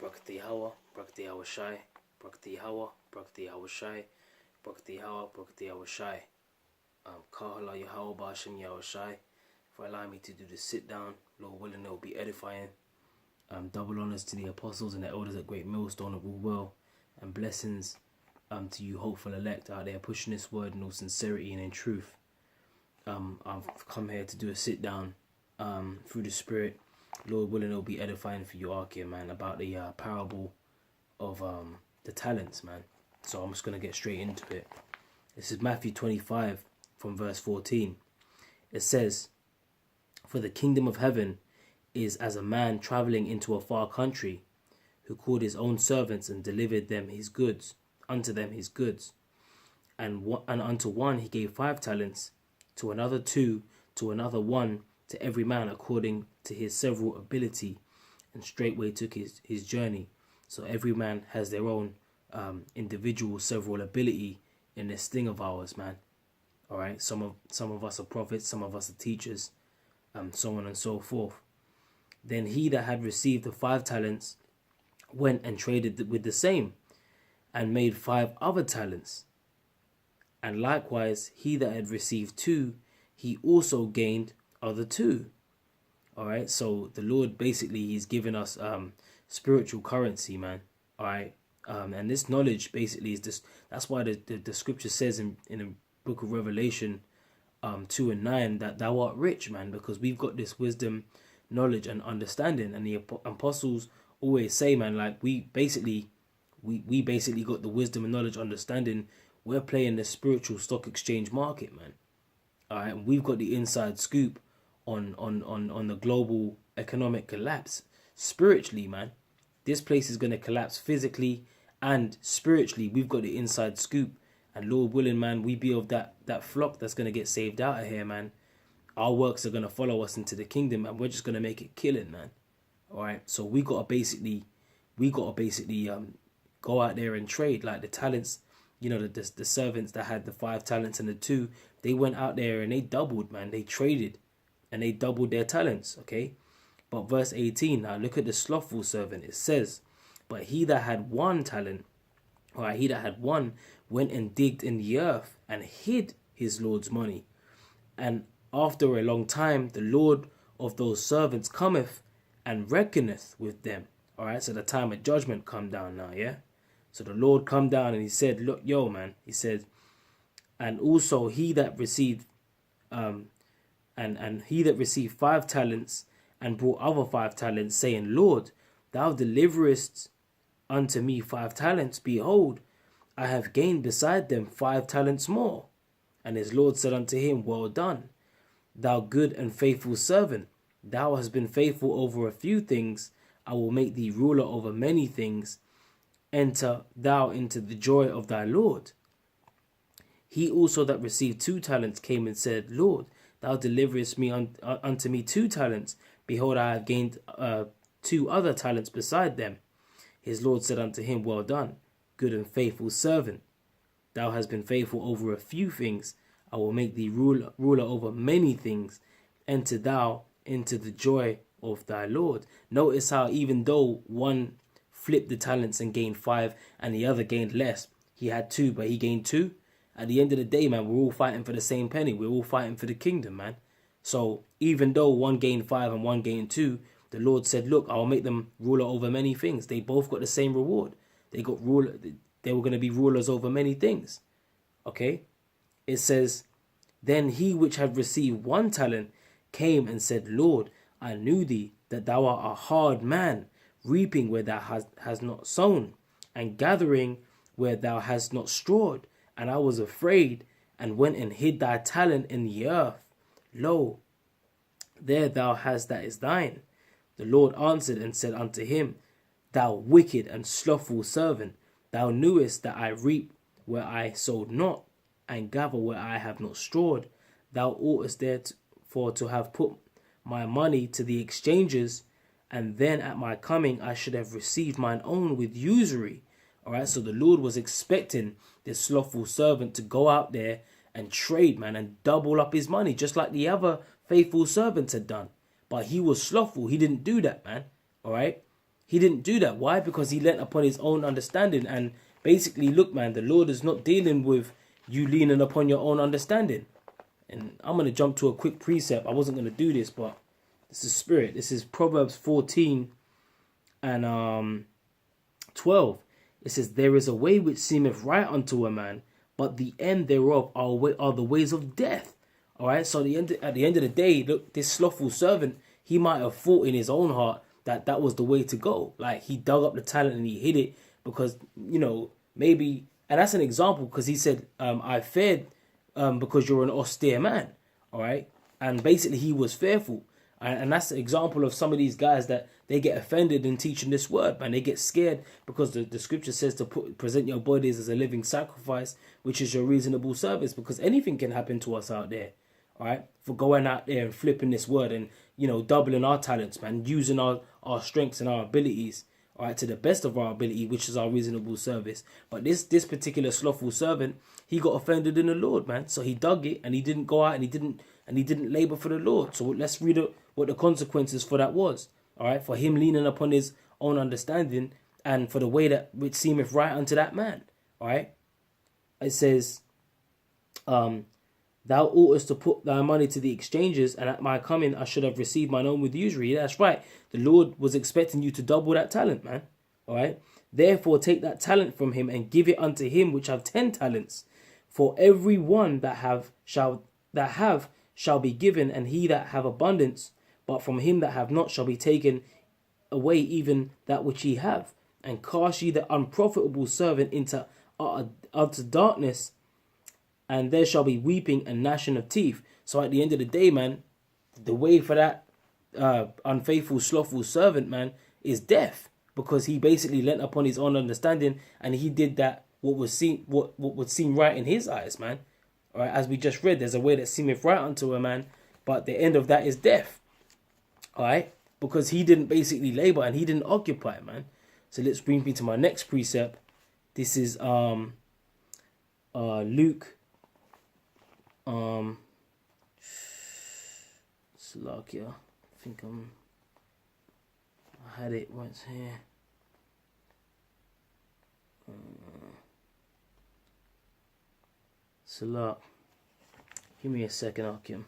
Brakti Hawa, Brakti Hawa Shai, Brakti Hawa, Brakti Hawa Shai, Brakti Hawa, Brakti Hawa Shai. Kahala Yahweh Basham Yahweh Shai, for allowing me to do the sit down. Lord willing, it will be edifying. Double honors to the apostles and the elders at Great Millstone of all well, and blessings to you hopeful elect out there pushing this word in all sincerity and in truth. I've come here to do a sit down through the Spirit. Lord willing, it will be edifying for you, Arkia, man, about the parable of the talents, man. So I'm just going to get straight into it. This is Matthew 25 from verse 14. It says, "For the kingdom of heaven is as a man travelling into a far country, who called his own servants and delivered them his goods, unto them his goods. And unto one he gave 5 talents, to another 2, to another 1, to every man according to his several ability, and straightway took his journey." So every man has their own individual several ability in this thing of ours, man. All right, some of us are prophets, some of us are teachers, so on and so forth. Then he that had received the 5 talents went and traded with the same, and made 5 other talents. And likewise he that had received 2, he also gained other 2. All right, so the Lord basically, he's given us spiritual currency, man. All right, and this knowledge basically is this. That's why the scripture says in the book of Revelation 2 and 9 that thou art rich, man, because we've got this wisdom, knowledge and understanding. And the apostles always say, man, like we basically got the wisdom and knowledge, understanding. We're playing the spiritual stock exchange market, man. All right, and we've got the inside scoop on the global economic collapse spiritually, man. This place is going to collapse physically and spiritually. We've got the inside scoop, and Lord willing, man, we be of that flock that's going to get saved out of here, man. Our works are going to follow us into the kingdom, and we're just going to make it killing, man. All right, so we got to basically go out there and trade. Like the talents, you know, the servants that had the 5 talents and the 2, they went out there and they doubled, man. They traded and they doubled their talents, okay? But verse 18, now look at the slothful servant. It says, "But he that had 1 talent," all right, he that had 1 went and digged in the earth and hid his Lord's money. And after a long time, the Lord of those servants cometh and reckoneth with them. All right, so the time of judgment come down now, yeah? So the Lord come down and he said, look, yo, man, he said, "And also he that received, and he that received 5 talents and brought other 5 talents, saying, Lord, thou deliverest unto me 5 talents. Behold, I have gained beside them 5 talents more. And his Lord said unto him, Well done, thou good and faithful servant. Thou hast been faithful over a few things. I will make thee ruler over many things. Enter thou into the joy of thy Lord. He also that received 2 talents came and said, Lord, thou deliverest me unto me 2 talents. Behold, I have gained 2 other talents beside them. His Lord said unto him, Well done, good and faithful servant. Thou hast been faithful over a few things. I will make thee ruler over many things. Enter thou into the joy of thy Lord." Notice how even though one flipped the talents and gained 5 and the other gained less, he had 2, but he gained 2. At the end of the day, man, we're all fighting for the same penny. We're all fighting for the kingdom, man. So even though one gained 5 and one gained 2, the Lord said, look, I'll make them ruler over many things. They both got the same reward. They were going to be rulers over many things. Okay? It says, "Then he which had received 1 talent came and said, Lord, I knew thee that thou art a hard man, reaping where thou hast not sown, and gathering where thou hast not strawed. And I was afraid, and went and hid thy talent in the earth. Lo, there thou hast that is thine. The Lord answered and said unto him, Thou wicked and slothful servant, thou knewest that I reap where I sowed not, and gather where I have not strawed. Thou oughtest therefore to have put my money to the exchangers, and then at my coming I should have received mine own with usury." All right, so the Lord was expecting this slothful servant to go out there and trade, man, and double up his money, just like the other faithful servants had done. But he was slothful. He didn't do that, man. All right. He didn't do that. Why? Because he leant upon his own understanding. And basically, look, man, the Lord is not dealing with you leaning upon your own understanding. And I'm going to jump to a quick precept. I wasn't going to do this, but this is spirit. This is Proverbs 14 and 12. It says, there is a way which seemeth right unto a man, but the end thereof are the ways of death. All right. So at the end of the day, look, this slothful servant, he might have thought in his own heart that that was the way to go. Like, he dug up the talent and he hid it because, you know, maybe, and that's an example because he said, I feared because you're an austere man. All right. And basically he was fearful. And that's an example of some of these guys that they get offended in teaching this word, man. They get scared because the scripture says to present your bodies as a living sacrifice, which is your reasonable service, because anything can happen to us out there. All right, for going out there and flipping this word and, you know, doubling our talents, man, using our strengths and our abilities, all right, to the best of our ability, which is our reasonable service. But this particular slothful servant, he got offended in the Lord, man. So he dug it and he didn't go out and he didn't labor for the Lord. So let's read what the consequences for that was. All right, for him leaning upon his own understanding and for the way that which seemeth right unto that man. All right, it says, thou oughtest to put thy money to the exchanges, and at my coming I should have received mine own with usury. That's right. The Lord was expecting you to double that talent, man. All right. Therefore take that talent from him and give it unto him which have 10 talents. For every one that have shall be given, and he that have abundance. But from him that have not shall be taken away even that which ye have. And cast ye the unprofitable servant into utter darkness, and there shall be weeping and gnashing of teeth. So at the end of the day, man, the way for that unfaithful, slothful servant, man, is death, because he basically leant upon his own understanding and he did that what would seem right in his eyes, man. All right, as we just read, there's a way that seemeth right unto a man, but the end of that is death. All right, because he didn't basically labor and he didn't occupy, man. So let's bring me to my next precept. This is Luke. Slovakia. I think I had it once here. Salak. Give me a second, Akim.